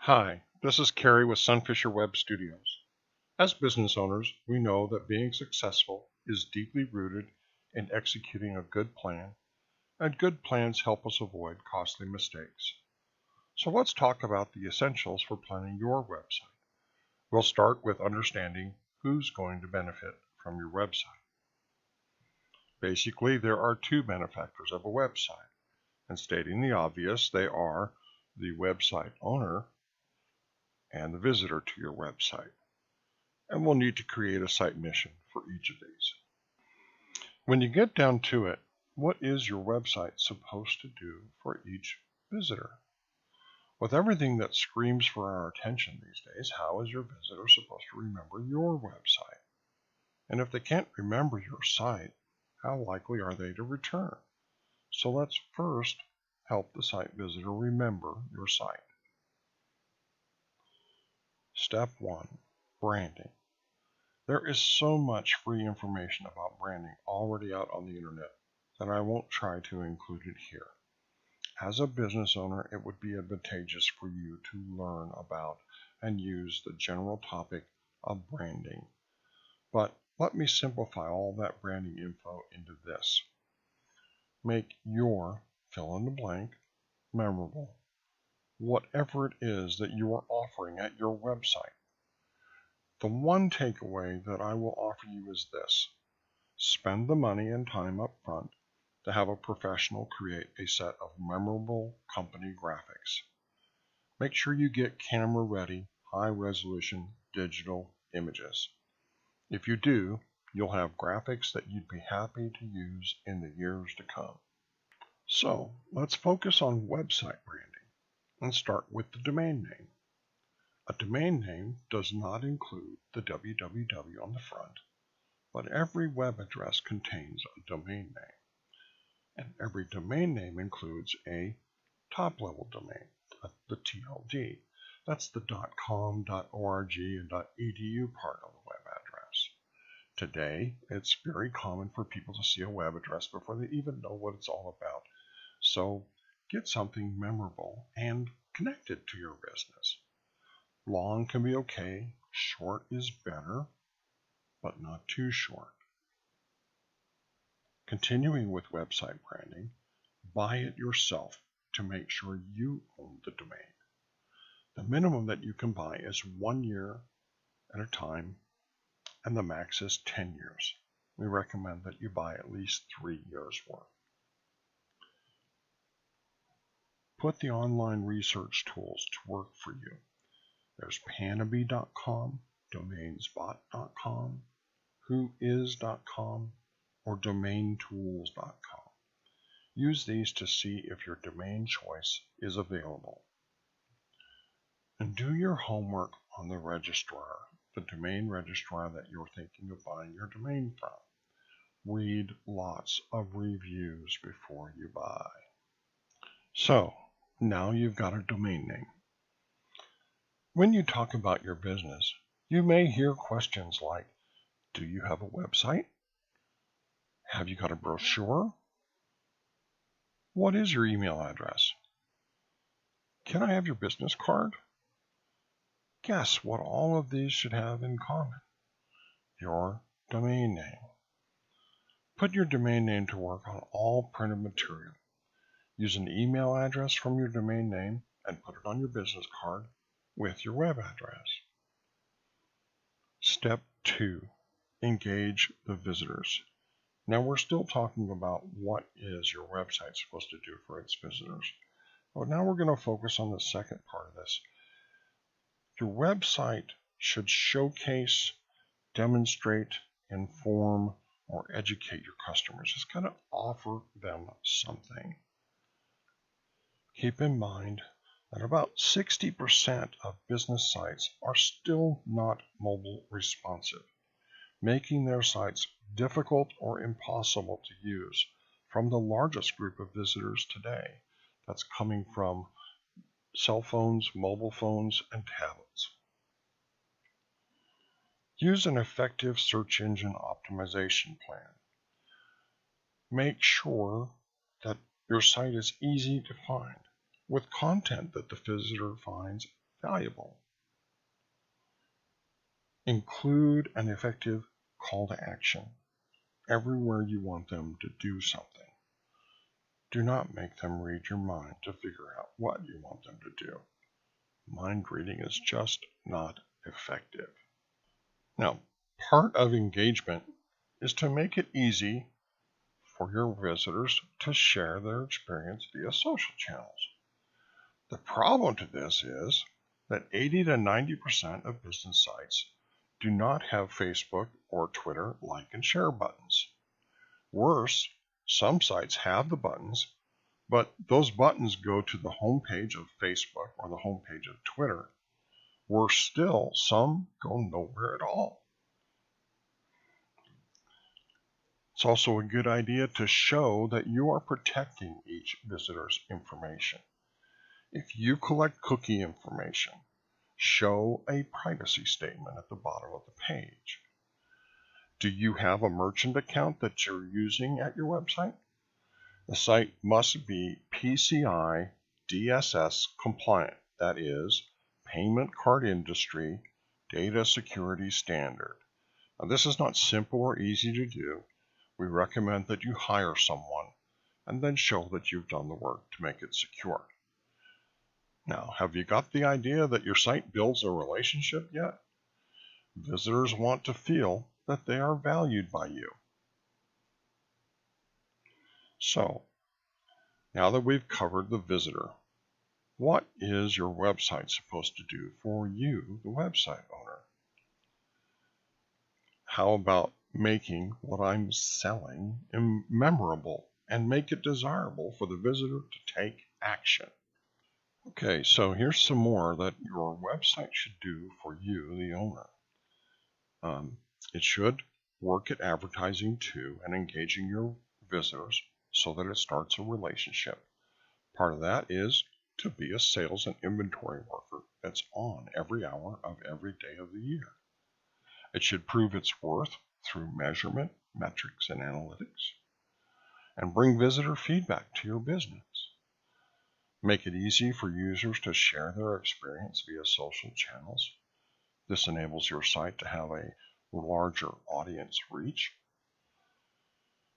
Hi, this is Carrie with SonFisher Web Studios. As business owners, we know that being successful is deeply rooted in executing a good plan, and good plans help us avoid costly mistakes. So let's talk about the essentials for planning your website. We'll start with understanding who's going to benefit from your website. Basically, there are two benefactors of a website, and stating the obvious, they are the website owner and the visitor to your website. And we'll need to create a site mission for each of these. When you get down to it, what is your website supposed to do for each visitor? With everything that screams for our attention these days, how is your visitor supposed to remember your website? And if they can't remember your site, how likely are they to return? So let's first help the site visitor remember your site. Step 1, branding. There is so much free information about branding already out on the internet that I won't try to include it here. As a business owner, it would be advantageous for you to learn about and use the general topic of branding. But let me simplify all that branding info into this. Make your fill in the blank memorable, whatever it is that you are offering at your website. The one takeaway that I will offer you is this: spend the money and time up front to have a professional create a set of memorable company graphics. Make sure you get camera ready, high resolution digital images. If you do, you'll have graphics that you'd be happy to use in the years to come. So let's focus on website branding and start with the domain name. A domain name does not include the www on the front, but every web address contains a domain name. And every domain name includes a top-level domain, the TLD. That's the .com, .org, and .edu part of the web address. Today, it's very common for people to see a web address before they even know what it's all about. So get something memorable and connected to your business. Long can be okay, short is better, but not too short. Continuing with website branding, buy it yourself to make sure you own the domain. The minimum that you can buy is 1 year at a time, and the max is 10 years. We recommend that you buy at least 3 years worth. Put the online research tools to work for you. There's Panaby.com, Domainsbot.com, Whois.com, or DomainTools.com. Use these to see if your domain choice is available. And do your homework on the registrar, the domain registrar that you're thinking of buying your domain from. Read lots of reviews before you buy. So, now you've got a domain name. When you talk about your business, you may hear questions like, do you have a website? Have you got a brochure? What is your email address? Can I have your business card? Guess what all of these should have in common? Your domain name. Put your domain name to work on all printed material. Use an email address from your domain name and put it on your business card with your web address. Step 2, engage the visitors. Now we're still talking about what is your website supposed to do for its visitors. But now we're going to focus on the second part of this. Your website should showcase, demonstrate, inform, or educate your customers. It's got to offer them something. Keep in mind that about 60% of business sites are still not mobile responsive, making their sites difficult or impossible to use from the largest group of visitors today. That's coming from cell phones, mobile phones, and tablets. Use an effective search engine optimization plan. Make sure that your site is easy to find, with content that the visitor finds valuable. Include an effective call to action everywhere you want them to do something. Do not make them read your mind to figure out what you want them to do. Mind reading is just not effective. Now, part of engagement is to make it easy for your visitors to share their experience via social channels. The problem to this is that 80 to 90% of business sites do not have Facebook or Twitter like and share buttons. Worse, some sites have the buttons, but those buttons go to the homepage of Facebook or the homepage of Twitter. Worse still, some go nowhere at all. It's also a good idea to show that you are protecting each visitor's information. If you collect cookie information, show a privacy statement at the bottom of the page. Do you have a merchant account that you're using at your website? The site must be PCI DSS compliant, that is, Payment Card Industry Data Security Standard. Now, this is not simple or easy to do. We recommend that you hire someone and then show that you've done the work to make it secure. Now, have you got the idea that your site builds a relationship yet? Visitors want to feel that they are valued by you. So, now that we've covered the visitor, what is your website supposed to do for you, the website owner? How about making what I'm selling memorable and make it desirable for the visitor to take action? Okay, so here's some more that your website should do for you, the owner. It should work at advertising to and engaging your visitors so that it starts a relationship. Part of that is to be a sales and inventory worker that's on every hour of every day of the year. It should prove its worth through measurement, metrics, and analytics, and bring visitor feedback to your business. Make it easy for users to share their experience via social channels. This enables your site to have a larger audience reach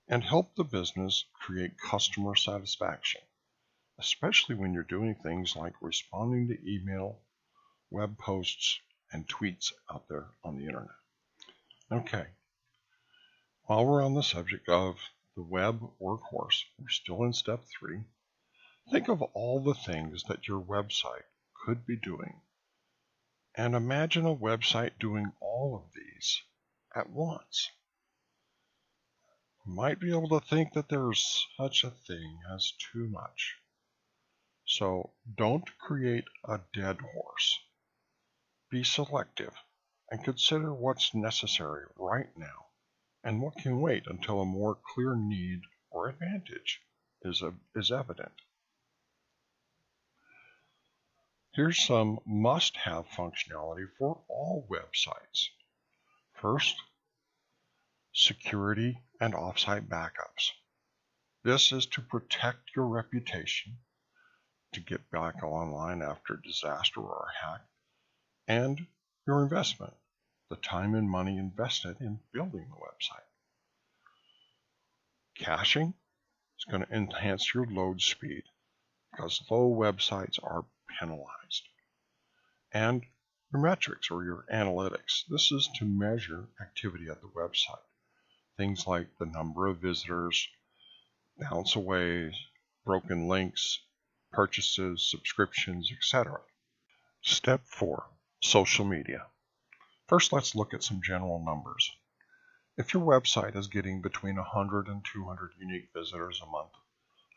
and help the business create customer satisfaction, especially when you're doing things like responding to email, web posts, and tweets out there on the internet. Okay, while we're on the subject of the web workhorse, we're still in step 3. Think of all the things that your website could be doing, and imagine a website doing all of these at once. You might be able to think that there's such a thing as too much. So don't create a dead horse. Be selective and consider what's necessary right now and what can wait until a more clear need or advantage is evident. Here's some must-have functionality for all websites. First, security and offsite backups. This is to protect your reputation, to get back online after a disaster or a hack, and your investment, the time and money invested in building the website. Caching is going to enhance your load speed because low websites are penalized. And your metrics or your analytics. This is to measure activity at the website. Things like the number of visitors, bounce aways, broken links, purchases, subscriptions, etc. Step 4, social media. First, let's look at some general numbers. If your website is getting between 100 and 200 unique visitors a month,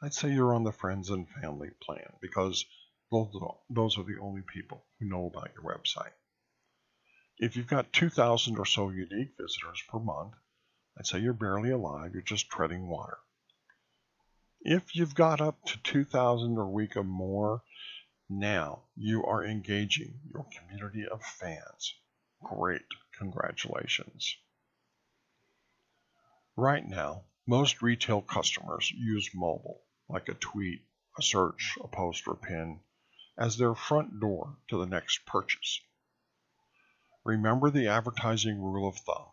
I'd say you're on the friends and family plan because those are the only people who know about your website. If you've got 2,000 or so unique visitors per month, I'd say you're barely alive, you're just treading water. If you've got up to 2,000 a week or more, now you are engaging your community of fans. Great, congratulations. Right now, most retail customers use mobile, like a tweet, a search, a post, or a pin, as their front door to the next purchase. Remember the advertising rule of thumb.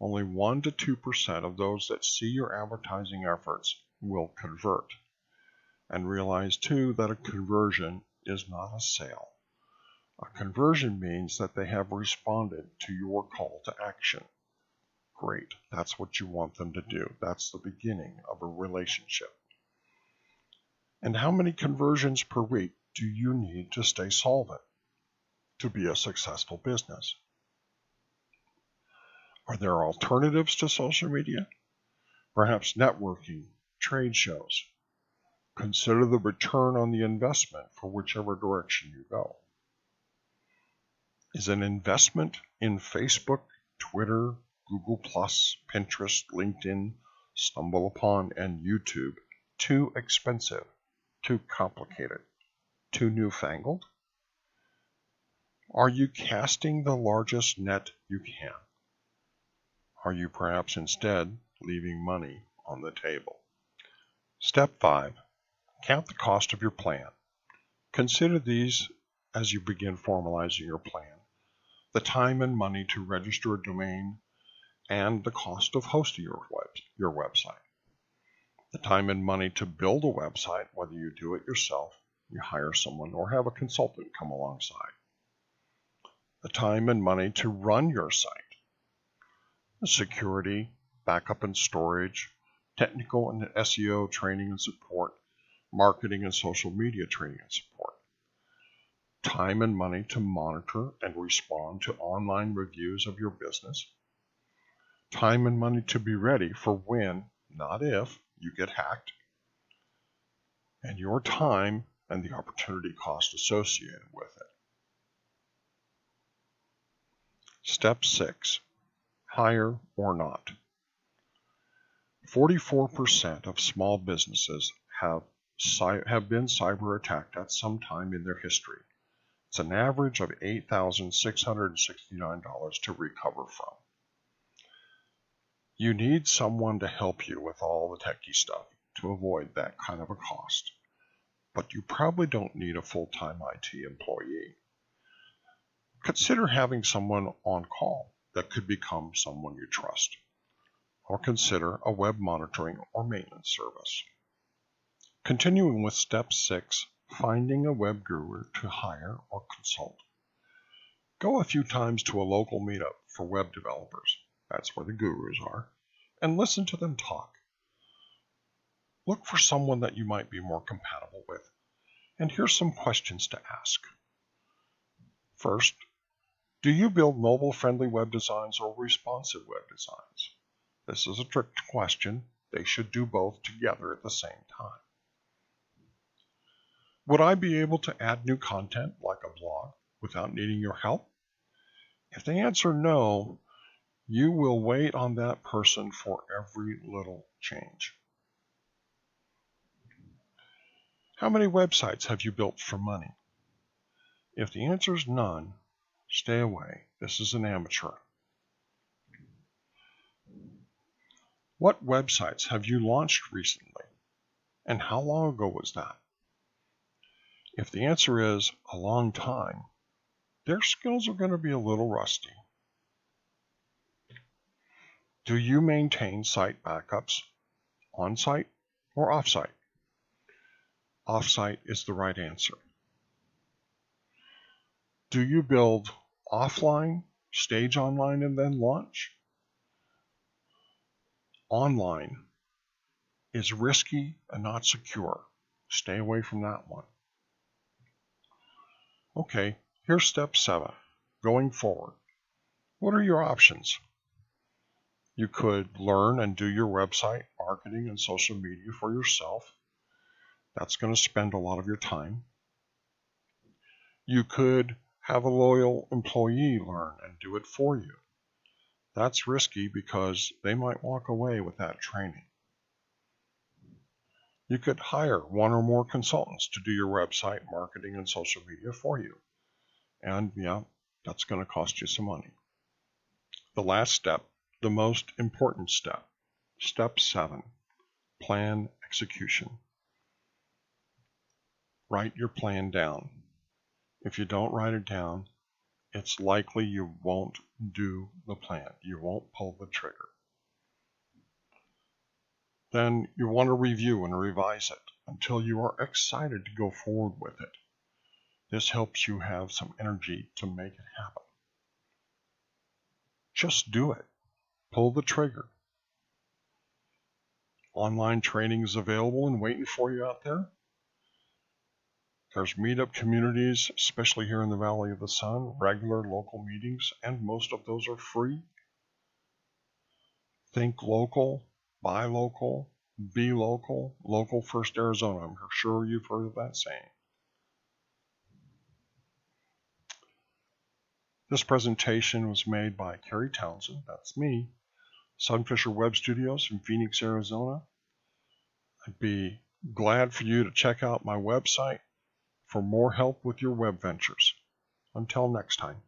Only 1 to 2% of those that see your advertising efforts will convert. And realize too that a conversion is not a sale. A conversion means that they have responded to your call to action. Great, that's what you want them to do. That's the beginning of a relationship. And how many conversions per week do you need to stay solvent to be a successful business? Are there alternatives to social media? Perhaps networking, trade shows. Consider the return on the investment for whichever direction you go. Is an investment in Facebook, Twitter, Google+, Pinterest, LinkedIn, StumbleUpon, and YouTube too expensive, too complicated, too newfangled? Are you casting the largest net you can? Are you perhaps instead leaving money on the table? Step 5. Count the cost of your plan. Consider these as you begin formalizing your plan. The time and money to register a domain and the cost of hosting your website. The time and money to build a website, whether you do it yourself, you hire someone, or have a consultant come alongside. The time and money to run your site. The security, backup and storage, technical and SEO training and support, marketing and social media training and support. Time and money to monitor and respond to online reviews of your business. Time and money to be ready for when, not if, you get hacked. And your time and the opportunity cost associated with it. Step 6. Hire or not. 44% of small businesses have been cyber attacked at some time in their history. It's an average of $8,669 to recover from. You need someone to help you with all the techie stuff to avoid that kind of a cost. But you probably don't need a full-time IT employee. Consider having someone on call that could become someone you trust. Or consider a web monitoring or maintenance service. Continuing with step 6, finding a web guru to hire or consult. Go a few times to a local meetup for web developers. That's where the gurus are. And listen to them talk. Look for someone that you might be more compatible with. And here's some questions to ask. First, do you build mobile-friendly web designs or responsive web designs? This is a trick question. They should do both together at the same time. Would I be able to add new content like a blog without needing your help? If they answer no, you will wait on that person for every little change. How many websites have you built for money? If the answer is none, stay away. This is an amateur. What websites have you launched recently? And how long ago was that? If the answer is a long time, their skills are going to be a little rusty. Do you maintain site backups on-site or off-site? Off-site is the right answer. Do you build offline, stage online, and then launch? Online is risky and not secure. Stay away from that one. Okay, here's step 7. Going forward. What are your options? You could learn and do your website marketing and social media for yourself. That's going to spend a lot of your time. You could have a loyal employee learn and do it for you. That's risky because they might walk away with that training. You could hire one or more consultants to do your website marketing and social media for you. And yeah, that's going to cost you some money. The last step, the most important step, step 7, plan execution. Write your plan down. if you don't write it down, it's likely you won't do the plan. You won't pull the trigger. Then you want to review and revise it until you are excited to go forward with it. This helps you have some energy to make it happen. Just do it. Pull the trigger. Online training is available and waiting for you out there. There's meetup communities, especially here in the Valley of the Sun, regular local meetings, and most of those are free. Think local, buy local, be local, local first Arizona. I'm sure you've heard of that saying. This presentation was made by Carrie Townsend, that's me, SonFisher Web Studios in Phoenix, Arizona. I'd be glad for you to check out my website for more help with your web ventures. Until next time.